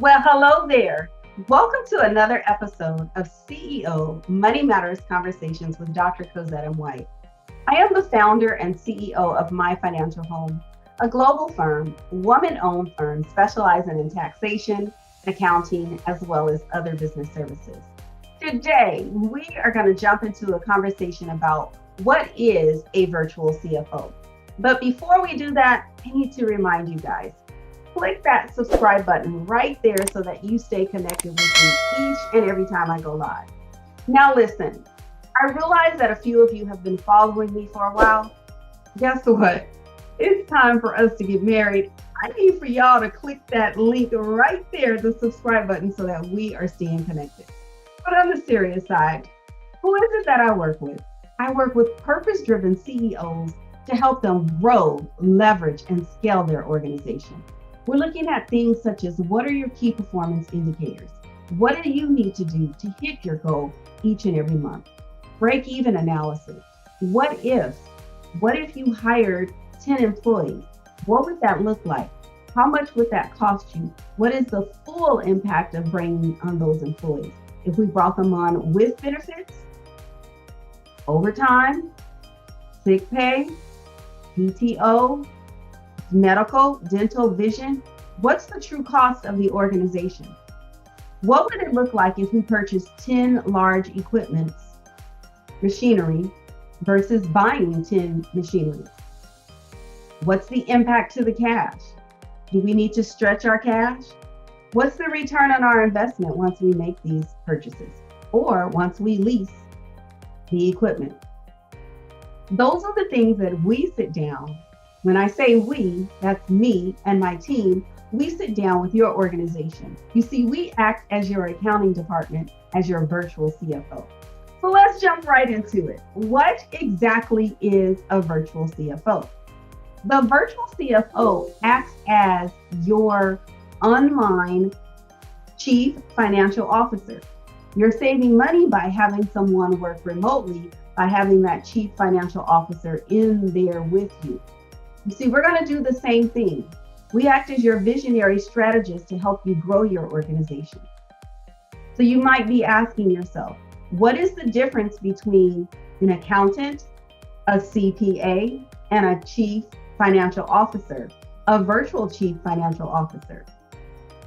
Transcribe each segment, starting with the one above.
Well, hello there. Welcome to another episode of CEO Money Matters Conversations with Dr. Cozette M. I am the founder and CEO of My Financial Home, a global firm, woman-owned firm specializing in taxation, accounting, as well as other business services. Today, we are going to jump into a conversation about what is a virtual CFO. But before we do that, I need to remind you guys, click that subscribe button right there so that you stay connected with me each and every time I go live. Now listen, I realize that a few of you have been following me for a while. Guess what? It's time for us to get married. I need for y'all to click that link right there, the subscribe button, so that we are staying connected. But on the serious side, who is it that I work with? I work with purpose-driven CEOs to help them grow, leverage, and scale their organization. We're looking at things such as, what are your key performance indicators? What do you need to do to hit your goal each and every month? Break-even analysis. What if you hired 10 employees? What would that look like? How much would that cost you? What is the full impact of bringing on those employees? If we brought them on with benefits, overtime, sick pay, PTO, medical, dental, vision, what's the true cost of the organization? What would it look like if we purchased 10 large equipments, machinery, versus buying 10 machineries? What's the impact to the cash? Do we need to stretch our cash? What's the return on our investment once we make these purchases or once we lease the equipment? Those are the things that we sit down. When I say we, that's me and my team. We sit down with your organization. You see, we act as your accounting department, as your virtual CFO. So let's jump right into it. What exactly is a virtual CFO? The virtual CFO acts as your online chief financial officer. You're saving money by having someone work remotely, by having that chief financial officer in there with you. You see, we're going to do the same thing. We act as your visionary strategist to help you grow your organization. So you might be asking yourself, what is the difference between an accountant, a CPA, and a chief financial officer, a virtual chief financial officer?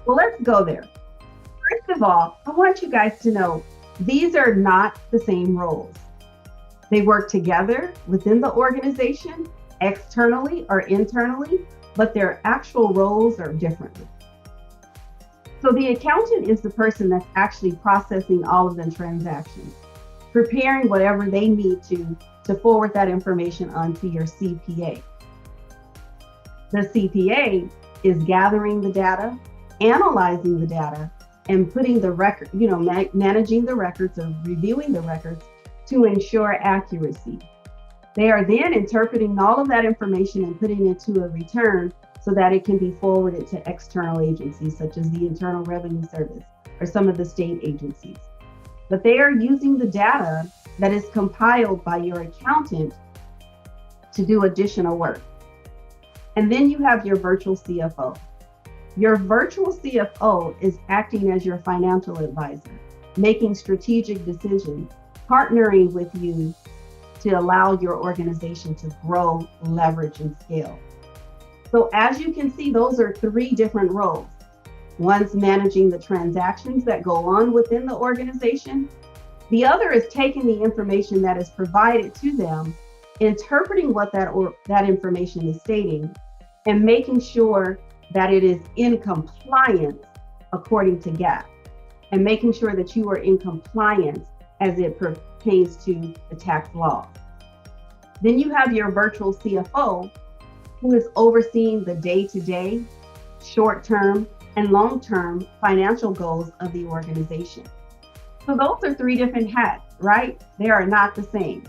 Well, let's go there. First of all, I want you guys to know these are not the same roles. They work together within the organization, externally or internally, but their actual roles are different. So the accountant is the person that's actually processing all of the transactions, preparing whatever they need to forward that information onto your CPA. The CPA is gathering the data, analyzing the data, and putting the record, managing the records or reviewing the records to ensure accuracy. They are then interpreting all of that information and putting it to a return so that it can be forwarded to external agencies such as the Internal Revenue Service or some of the state agencies. But they are using the data that is compiled by your accountant to do additional work. And then you have your virtual CFO. Your virtual CFO is acting as your financial advisor, making strategic decisions, partnering with you to allow your organization to grow, leverage, and scale. So as you can see, those are three different roles. One's managing the transactions that go on within the organization. The other is taking the information that is provided to them, interpreting what that information is stating, and making sure that it is in compliance according to GAAP, and making sure that you are in compliance as it pertains to the tax law. Then you have your virtual CFO, who is overseeing the day-to-day, short-term, and long-term financial goals of the organization. So those are three different hats, right? They are not the same.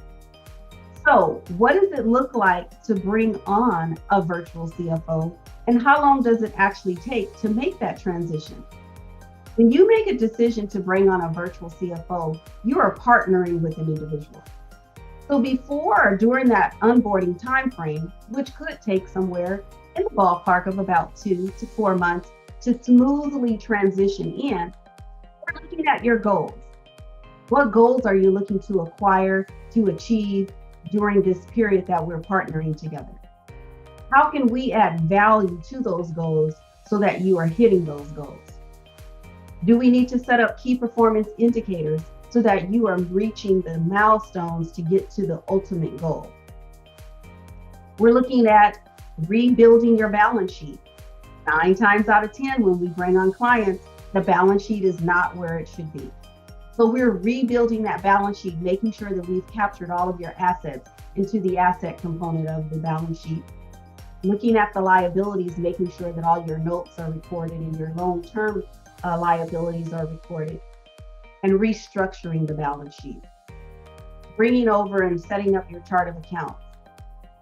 So what does it look like to bring on a virtual CFO, and how long does it actually take to make that transition? When you make a decision to bring on a virtual CFO, you are partnering with an individual. So before or during that onboarding time frame, which could take somewhere in the ballpark of about 2 to 4 months, to smoothly transition in, we're looking at your goals. What goals are you looking to acquire, to achieve during this period that we're partnering together? How can we add value to those goals so that you are hitting those goals? Do we need to set up key performance indicators so that you are reaching the milestones to get to the ultimate goal? We're looking at rebuilding your balance sheet. 9 times out of 10, when we bring on clients, the balance sheet is not where it should be. So we're rebuilding that balance sheet, making sure that we've captured all of your assets into the asset component of the balance sheet. Looking at the liabilities, making sure that all your notes are recorded and your long-term liabilities are recorded, and restructuring the balance sheet. Bringing over and setting up your chart of accounts.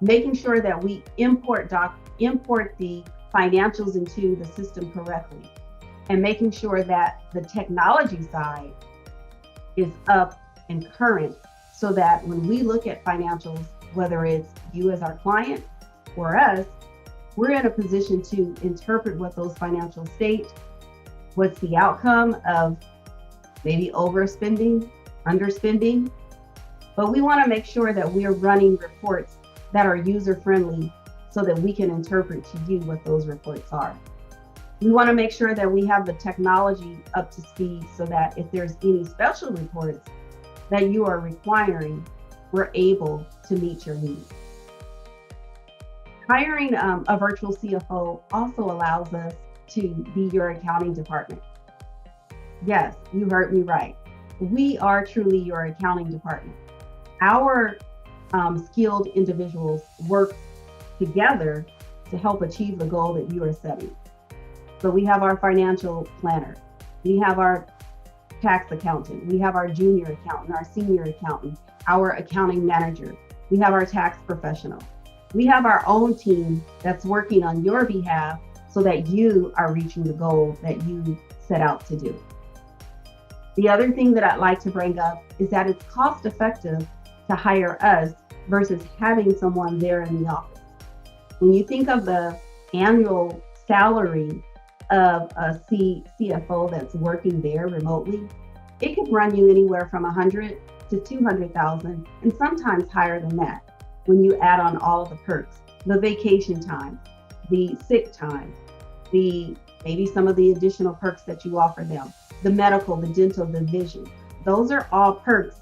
Making sure that we import the financials into the system correctly, and making sure that the technology side is up and current so that when we look at financials, whether it's you as our client or us, we're in a position to interpret what those financials state, what's the outcome of maybe overspending, underspending, but we want to make sure that we're running reports that are user-friendly so that we can interpret to you what those reports are. We want to make sure that we have the technology up to speed so that if there's any special reports that you are requiring, we're able to meet your needs. Hiring a virtual CFO also allows us to be your accounting department. Yes, you heard me right. We are truly your accounting department. Our skilled individuals work together to help achieve the goal that you are setting. So we have our financial planner, we have our tax accountant, we have our junior accountant, our senior accountant, our accounting manager, we have our tax professional. We have our own team that's working on your behalf so that you are reaching the goal that you set out to do. The other thing that I'd like to bring up is that it's cost effective to hire us versus having someone there in the office. When you think of the annual salary of a CFO that's working there remotely, it could run you anywhere from $100,000 to $200,000, and sometimes higher than that when you add on all of the perks, the vacation time, the sick time, maybe some of the additional perks that you offer them, the medical, the dental, the vision. Those are all perks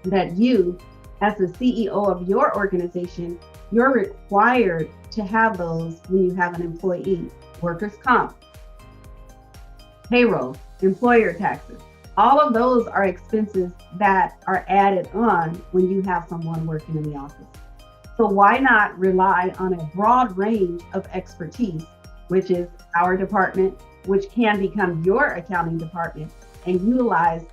that you, as the CEO of your organization, you're required to have those when you have an employee. Workers' comp, payroll, employer taxes. All of those are expenses that are added on when you have someone working in the office. So why not rely on a broad range of expertise, which is our department, which can become your accounting department, and utilize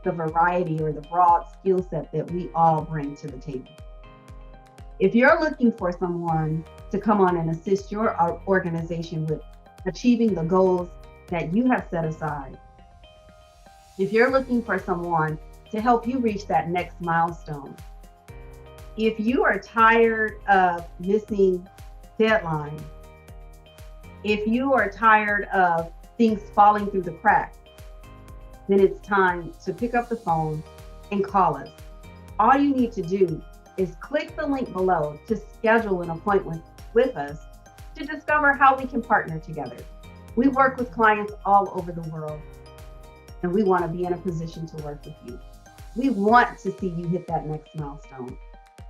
the variety or the broad skill set that we all bring to the table. If you're looking for someone to come on and assist your organization with achieving the goals that you have set aside, if you're looking for someone to help you reach that next milestone, if you are tired of missing deadlines, if you are tired of things falling through the cracks, then it's time to pick up the phone and call us. All you need to do is click the link below to schedule an appointment with us to discover how we can partner together. We work with clients all over the world, and we want to be in a position to work with you. We want to see you hit that next milestone.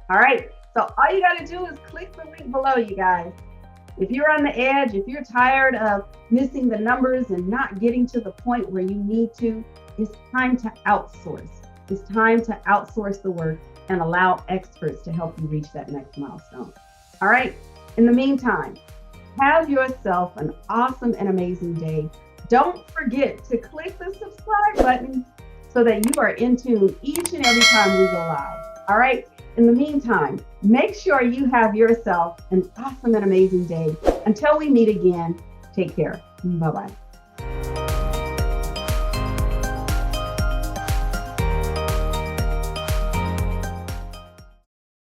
All right, so all you got to do is click the link below, you guys. If you're on the edge, if you're tired of missing the numbers and not getting to the point where you need to, it's time to outsource. It's time to outsource the work and allow experts to help you reach that next milestone. All right, in the meantime, have yourself an awesome and amazing day. Don't forget to click the subscribe button so that you are in tune each and every time we go live. All right, in the meantime, make sure you have yourself an awesome and amazing day. Until we meet again, take care. Bye-bye.